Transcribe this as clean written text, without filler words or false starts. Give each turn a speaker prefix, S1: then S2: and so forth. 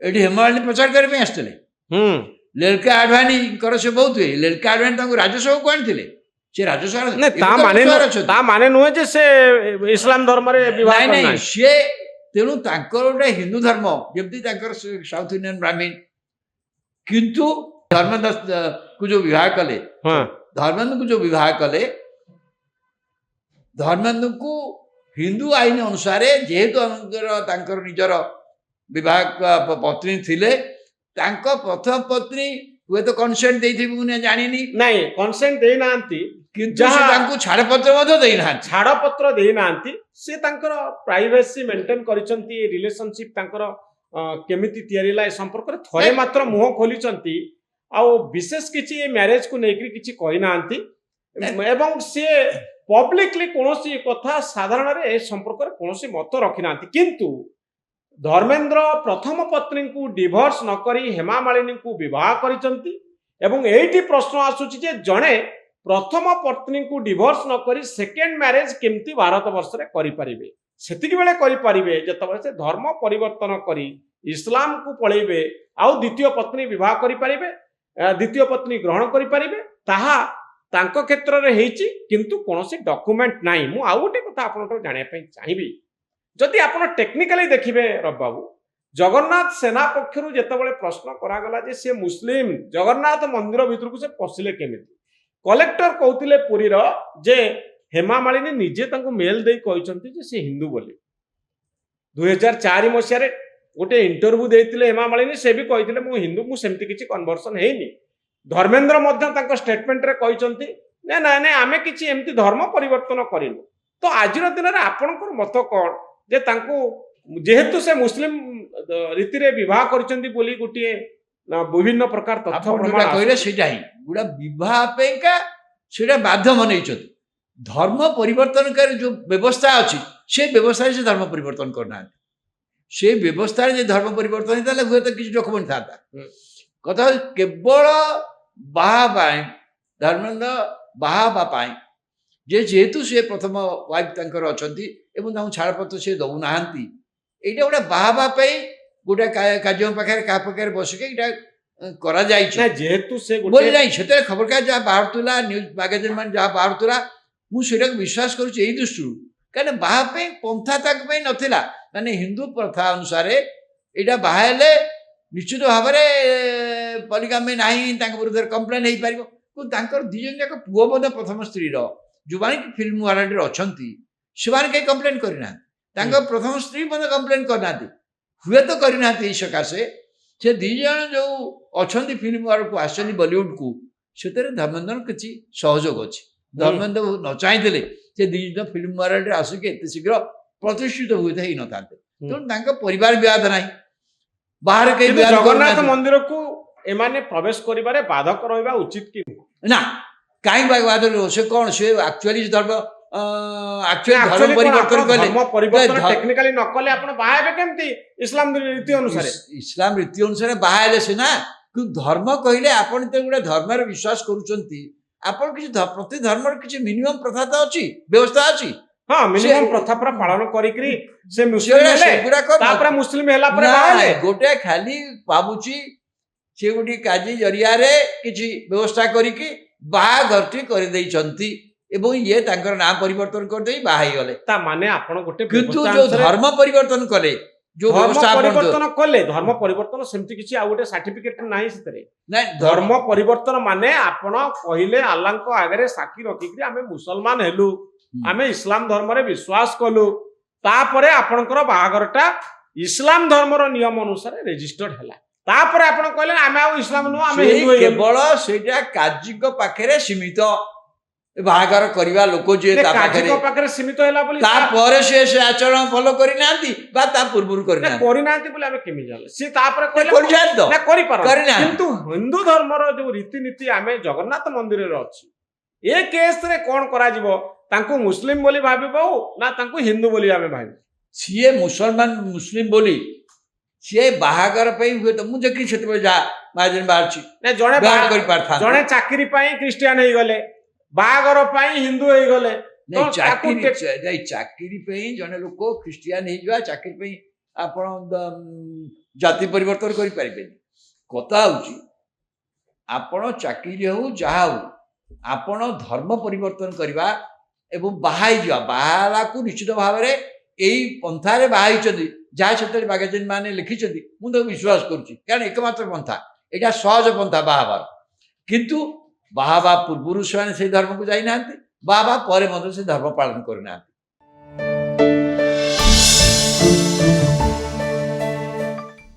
S1: ଏଠି ହେମାମାଳିନୀ ପ୍ରଚାର କରିବା ପାଇଁ ଆସିଥିଲେ। ଲେଲକା ଆଡଭାନୀଙ୍କର ସେ ବହୁତ ହୁଏ। ଲେଲକା ଆଡଭାନୀ ତାଙ୍କୁ ରାଜସଭାକୁ ଆଣିଥିଲେ। ସେ ରାଜସଭା
S2: ତା ମାନେ ନୁହେଁ ଯେ ସେ ଇସଲାମ ଧର୍ମରେ ବିବାହ
S1: ନାଇଁ ସିଏ ତେଣୁ ତାଙ୍କର ଗୋଟେ ହିନ୍ଦୁ ଧର୍ମ ଯେମିତି ତାଙ୍କର ସାଉଥ ଇଣ୍ଡିଆନ ବ୍ରାହ୍ମୀଣ, କିନ୍ତୁ ଧର୍ମେନ୍ଦ୍ରକୁ ଯୋଉ ବିବାହ କଲେ, ଧର୍ମେନ୍ଦ୍ରକୁ ଯୋଉ ବିବାହ କଲେ, ଧର୍ମେନ୍ଦ୍ରକୁ ହିନ୍ଦୁ ଆଇନ ଅନୁସାରେ ଯେହେତୁ ତାଙ୍କର ନିଜର ବିବାହ ପତ୍ନୀ ଥିଲେ, ତାଙ୍କ ପ୍ରଥମ ପତ୍ନୀ ହୁଏତ କନସେଣ୍ଟ ଦେଇଥିବେ ମୁଁ ଜାଣିନି,
S2: ନାଇଁ କନସେଣ୍ଟ ଦେଇନାହାନ୍ତି,
S1: କିନ୍ତୁ ସେ ତାଙ୍କୁ ଛାଡ଼ପତ୍ର ମଧ୍ୟ ଦେଇନାହାନ୍ତି।
S2: ଛାଡ଼ପତ୍ର ଦେଇନାହାନ୍ତି, ସେ ତାଙ୍କର ପ୍ରାଇଭେସି ମେଣ୍ଟେନ କରିଛନ୍ତି। ରିଲେସନସିପ ତାଙ୍କର କେମିତି ତିଆରି ହେଲା ଏ ସମ୍ପର୍କରେ ଥରେ ମାତ୍ର ମୁହଁ ଖୋଲିଛନ୍ତି, ଆଉ ବିଶେଷ କିଛି ମ୍ୟାରେଜକୁ ନେଇକି କିଛି କହିନାହାନ୍ତି, ଏବଂ ସିଏ ପବ୍ଲିକଲି କୌଣସି କଥା ସାଧାରଣରେ ଏ ସମ୍ପର୍କରେ କୌଣସି ମତ ରଖିନାହାନ୍ତି। କିନ୍ତୁ ଧର୍ମେନ୍ଦ୍ର ପ୍ରଥମ ପତ୍ନୀଙ୍କୁ ଡିଭୋର୍ସ ନ କରି ହେମାମାଳିନୀଙ୍କୁ ବିବାହ କରିଛନ୍ତି, ଏବଂ ଏଇଠି ପ୍ରଶ୍ନ ଆସୁଛି ଯେ ଜଣେ ପ୍ରଥମ ପତ୍ନୀଙ୍କୁ ଡିଭୋର୍ସ ନ କରି ସେକେଣ୍ଡ ମ୍ୟାରେଜ କେମିତି ଭାରତ ବର୍ଷରେ କରିପାରିବେ? ସେତିକି ବେଳେ କରିପାରିବେ ଯେତେବେଳେ ସେ ଧର୍ମ ପରିବର୍ତ୍ତନ କରି ଇସଲାମକୁ ପଳେଇବେ, ଆଉ ଦ୍ୱିତୀୟ ପତ୍ନୀ ବିବାହ କରିପାରିବେ, ଦ୍ୱିତୀୟ ପତ୍ନୀ ଗ୍ରହଣ କରିପାରିବେ। ତାହା ତାଙ୍କ କ୍ଷେତ୍ରରେ ହେଇଛି, କିନ୍ତୁ କୌଣସି ଡକୁମେଣ୍ଟ ନାହିଁ। ମୁଁ ଆଉ ଗୋଟେ କଥା ଆପଣଙ୍କଠୁ ଜାଣିବା ପାଇଁ ଚାହିଁବି, ଯଦି ଆପଣ ଟେକ୍ନିକାଲି ଦେଖିବେ ରବି ବାବୁ, ଜଗନ୍ନାଥ ସେନା ପକ୍ଷରୁ ଯେତେବେଳେ ପ୍ରଶ୍ନ କରାଗଲା ଯେ ସେ ମୁସଲିମ, ଜଗନ୍ନାଥ ମନ୍ଦିର ଭିତରକୁ ସେ ପଶିଲେ କେମିତି, କଲେକ୍ଟର କହୁଥିଲେ ପୁରୀର ଯେ ହେମାମାଳିନୀ ନିଜେ ତାଙ୍କୁ ମେଲ ଦେଇ କହିଛନ୍ତି ଯେ ସେ ହିନ୍ଦୁ ବୋଲି। 2004 ମସିହାରେ ଗୋଟେ ଇଣ୍ଟରଭ୍ୟୁ ଦେଇଥିଲେ ହେମାମାଳିନୀ, ସେ ବି କହିଥିଲେ ମୁଁ ହିନ୍ଦୁ, ମୁଁ ସେମିତି କିଛି କନଭର୍ସନ ହେଇନି। ଧର୍ମେନ୍ଦ୍ର ମଧ୍ୟ ତାଙ୍କ ଷ୍ଟେଟମେଣ୍ଟରେ କହିଛନ୍ତି ନା ନାଇଁ ଆମେ କିଛି ଏମିତି ଧର୍ମ ପରିବର୍ତ୍ତନ କରିନୁ। ତ ଆଜିର ଦିନରେ ଆପଣଙ୍କର ମତ କ'ଣ ଯେ ତାଙ୍କୁ ଯେହେତୁ ସେ ମୁସଲିମ ରୀତିରେ ବିବାହ କରିଛନ୍ତି ବୋଲି ଗୋଟିଏ ବିଭିନ୍ନ ପ୍ରକାର ତଥ୍ୟ ପ୍ରମାଣ
S1: କହିଲେ ସେଇଟା ହିଁ ଗୋଟା ବିବାହ ପାଇଁକା ସେଇଟା ବାଧ୍ୟ ମନେଇଛନ୍ତି। ଧର୍ମ ପରିବର୍ତ୍ତନକାରୀ ଯୋଉ ବ୍ୟବସ୍ଥା ଅଛି ସେ ବ୍ୟବସ୍ଥାରେ ସେ ଧର୍ମ ପରିବର୍ତ୍ତନ କରିନାହାନ୍ତି। ସେ ବ୍ୟବସ୍ଥାରେ ଯେ ଧର୍ମ ପରିବର୍ତ୍ତନ ହେଇଥିଲା ହୁଏତ କିଛି ଡକୁମେଣ୍ଟ ଥାନ୍ତା। କଥା କେବଳ ବାହା ପାଇଁ ଧର୍ମେନ୍ଦ୍ର ବାହା ହେବା ପାଇଁ ଯେହେତୁ ସେ ପ୍ରଥମ ୱାଇଫ ତାଙ୍କର ଅଛନ୍ତି ଏବଂ ତାଙ୍କୁ ଛାଡ଼ପତ୍ର ସେ ଦଉନାହାନ୍ତି, ଏଇଟା ଗୋଟେ ବାହା ହେବା ପାଇଁ ଗୋଟେ କାର୍ଯ୍ୟ ପାଖରେ କାହା ପାଖରେ ବସିକି ଏଇଟା କରାଯାଇଛି।
S2: ଯେହେତୁ ସେ
S1: ନାହିଁ ସେତେବେଳେ ଖବରକାଗଜ ଯାହା ବାହାରୁଥିଲା, ନ୍ୟୁଜ ମ୍ୟାଗାଜିନ ମାନେ ଯାହା ବାହାରୁଥିଲା, ମୁଁ ସେଇଟାକୁ ବିଶ୍ୱାସ କରୁଛି ଏଇ ଦୃଷ୍ଟିରୁ, କାହିଁକିନା ବାହା ପାଇଁ ପନ୍ଥା ତାଙ୍କ ପାଇଁ ନଥିଲା। ମାନେ ହିନ୍ଦୁ ପ୍ରଥା ଅନୁସାରେ ଏଇଟା ବାହା ହେଲେ ନିଶ୍ଚିତ ଭାବରେ ପଲିଗାମି ନାହିଁ, ତାଙ୍କ ବିରୁଦ୍ଧରେ କମ୍ପ୍ଲେନ୍ ହେଇପାରିବ। କିନ୍ତୁ ତାଙ୍କର ଦି ଜଣ ଯାକ ପୁଅ ମଧ୍ୟ ପ୍ରଥମ ସ୍ତ୍ରୀର ଯୋଉମାନେ କି ଫିଲ୍ମ ୱାର୍ଲଡରେ ଅଛନ୍ତି ସେମାନେ କେହି କମ୍ପ୍ଲେନ୍ କରିନାହାନ୍ତି। ତାଙ୍କ ପ୍ରଥମ ସ୍ତ୍ରୀ ମଧ୍ୟ କମ୍ପ୍ଲେନ୍ କରିନାହାନ୍ତି, ହୁଏତ କରିନାହାନ୍ତି ଏଇ ସକାଶେ ସେ ଦି ଜଣ ଯୋଉ ଅଛନ୍ତି ଫିଲ୍ମ ୱାର୍ଲଡକୁ ଆସିଛନ୍ତି ବଲିଉଡକୁ, ସେଥିରେ ଧର୍ମେନ୍ଦ୍ରଙ୍କ କିଛି ସହଯୋଗ ଅଛି। ଧର୍ମେନ୍ଦ୍ର ନ ଚାହିଁଥିଲେ ସେ ଦି ଜଣ ଫିଲ୍ମ ୱାର୍ଲଡରେ ଆସିକି ଏତେ ଶୀଘ୍ର ପ୍ରତିଷ୍ଠିତ ହୁଏ ହେଇନଥାନ୍ତେ। ତେଣୁ ତାଙ୍କ ପରିବାର ବିବାଦ ନାହିଁ, ବାହାରେ କେହି
S2: ଜଗନ୍ନାଥ ମନ୍ଦିରକୁ ଏମାନେ ପ୍ରବେଶ କରିବାରେ ବାଧକ ରହିବା ଉଚିତ କି
S1: ନା? କାହିଁ ବାଧକ ରହିବ? ସେ କ'ଣ ସେ ଆକ୍ଚୁଆଲି ଧର୍ମ ପରିବର୍ତ୍ତନ କଲେ,
S2: ଟେକ୍ନିକାଲି ନ କଲେ ଆପଣ ବାହା ହେବେ କେମିତି? ଇସଲାମ ରୀତି ଅନୁସାରେ,
S1: ଇସଲାମ ରୀତି ଅନୁସାରେ ବାହା ହେଲେ ସିନା। କିନ୍ତୁ ଧର୍ମ କହିଲେ ଆପଣ ଯେତେବେଳେ ଗୋଟେ ଧର୍ମରେ ବିଶ୍ୱାସ କରୁଛନ୍ତି, ଆପଣ କିଛି ପ୍ରତି ଧର୍ମର କିଛି ମିନିମମ୍ ପ୍ରଥା ତ ଅଛି, ବ୍ୟବସ୍ଥା ଅଛି।
S2: ହଁ, ମିନିମମ୍ ପ୍ରଥା ପୁରା ପାଳନ କରିକି ସେ ମୁସଲିମ ହେଲା ପରେ
S1: ଗୋଟେ ଖାଲି ଭାବୁଛି ସେ ଗୋଟେ କାଜି ଜରିଆରେ କିଛି ବ୍ୟବସ୍ଥା କରିକି ବାହାଘରଟି କରିଦେଇଛନ୍ତି ଏବଂ ଇଏ ତାଙ୍କର ନାଁ ପରିବର୍ତ୍ତନ କରିଦେଇ ବାହା ହେଇଗଲେ।
S2: ତା ମାନେ ଆପଣ ଗୋଟେ
S1: କିନ୍ତୁ ଯୋଉ ଧର୍ମ ପରିବର୍ତ୍ତନ କଲେ, ଯୋଉ
S2: ପରିବର୍ତ୍ତନ କଲେ, ଧର୍ମ ପରିବର୍ତ୍ତନ ସେମିତି କିଛି ଆଉ ଗୋଟେ ସାର୍ଟିଫିକେଟ ନାହିଁ ସେଥିରେ। ଧର୍ମ ପରିବର୍ତ୍ତନ ମାନେ ଆପଣ କହିଲେ ଆଲ୍ଲାହଙ୍କ ଆଗରେ ସାକ୍ଷୀ ରଖିକି ଆମେ ମୁସଲମାନ ହେଲୁ, ଆମେ ଇସଲାମ ଧର୍ମରେ ବିଶ୍ୱାସ କଲୁ, ତାପରେ ଆପଣଙ୍କର ବାହାଘରଟା ଇସଲାମ ଧର୍ମର ନିୟମ ଅନୁସାରେ ରେଜିଷ୍ଟର୍ଡ ହେଲା। ତାପରେ ଆପଣ କହିଲେ ଆମେ ଆଉ ଇସଲାମ ନୁହଁ, ଆମେ ହିନ୍ଦୁ ହେଇଗଲୁ।
S1: କେବଳ ସେଇଟା କାଜୀଙ୍କ ପାଖରେ ସୀମିତ ବାହାଘର କରିବା ଲୋକ ଯିଏ ତା
S2: ପାଖରେ ସୀମିତ ହେଲା ବୋଲି
S1: ତାପରେ ସେ ଆଚରଣ ଫଲୋ କରିନାହାନ୍ତି ବା ତା ପୂର୍ବରୁ
S2: କରିନାହାନ୍ତି ବୋଲି ଆମେ କେମିତି ଜାଣିଲେ? ସେ ତାପରେ କହିଲେ କିନ୍ତୁ ହିନ୍ଦୁ ଧର୍ମର ଯୋଉ ରୀତିନୀତି ଆମେ ଜଗନ୍ନାଥ ମନ୍ଦିରରେ ଅଛି, ଏ କେସରେ କ'ଣ କରାଯିବ? ତାଙ୍କୁ ମୁସଲିମ ବୋଲି ଭାବିବ ନା ତାଙ୍କୁ ହିନ୍ଦୁ ବୋଲି ଆମେ ଭାବିବୁ?
S1: ସିଏ ମୁସଲିମ ବୋଲି ସିଏ ବାହାଘର ପାଇଁ ହୁଏତ ମୁଁ ଦେଖିଲି ସେତେବେଳେ ଯାହା ମ୍ୟାଗାଜିନ୍ ବାହାରିଛି,
S2: ଜଣେ ଚାକିରି ପାଇଁ ଖ୍ରୀଷ୍ଟିଆନ ହେଇଗଲେ, ବାହାଘର ପାଇଁ ହିନ୍ଦୁ ହେଇଗଲେ।
S1: ଚାକିରି ପାଇଁ ଜଣେ ଲୋକ ଖ୍ରୀଷ୍ଟିଆନ ହେଇଯିବା, ଚାକିରି ପାଇଁ ଆପଣ ଜାତି ପରିବର୍ତ୍ତନ କରିପାରିବେନି। କଥା ହେଉଛି ଆପଣ ଚାକିରି ହଉ ଯାହା ହଉ ଆପଣ ଧର୍ମ ପରିବର୍ତ୍ତନ କରିବା ଏବଂ ବାହା ହେଇଯିବା, ବାହା ହେଲାକୁ ନିଶ୍ଚିତ ଭାବରେ ଏଇ ପନ୍ଥାରେ ବାହା ହେଇଛନ୍ତି ଯାହା ସେଥିରେ ମ୍ୟାଗାଜିନ୍ ମାନେ ଲେଖିଛନ୍ତି, ମୁଁ ତାକୁ ବିଶ୍ୱାସ କରୁଛି, କାରଣ ଏକମାତ୍ର ପନ୍ଥା, ଏଇଟା ସହଜ ପନ୍ଥା ବାହା ହେବାର। କିନ୍ତୁ ବାହା ହେବା ପୂର୍ବରୁ ସେମାନେ ସେଇ ଧର୍ମକୁ ଯାଇନାହାନ୍ତି, ବାହା ହେବା ପରେ ମଧ୍ୟ ସେ ଧର୍ମ ପାଳନ କରିନାହାନ୍ତି।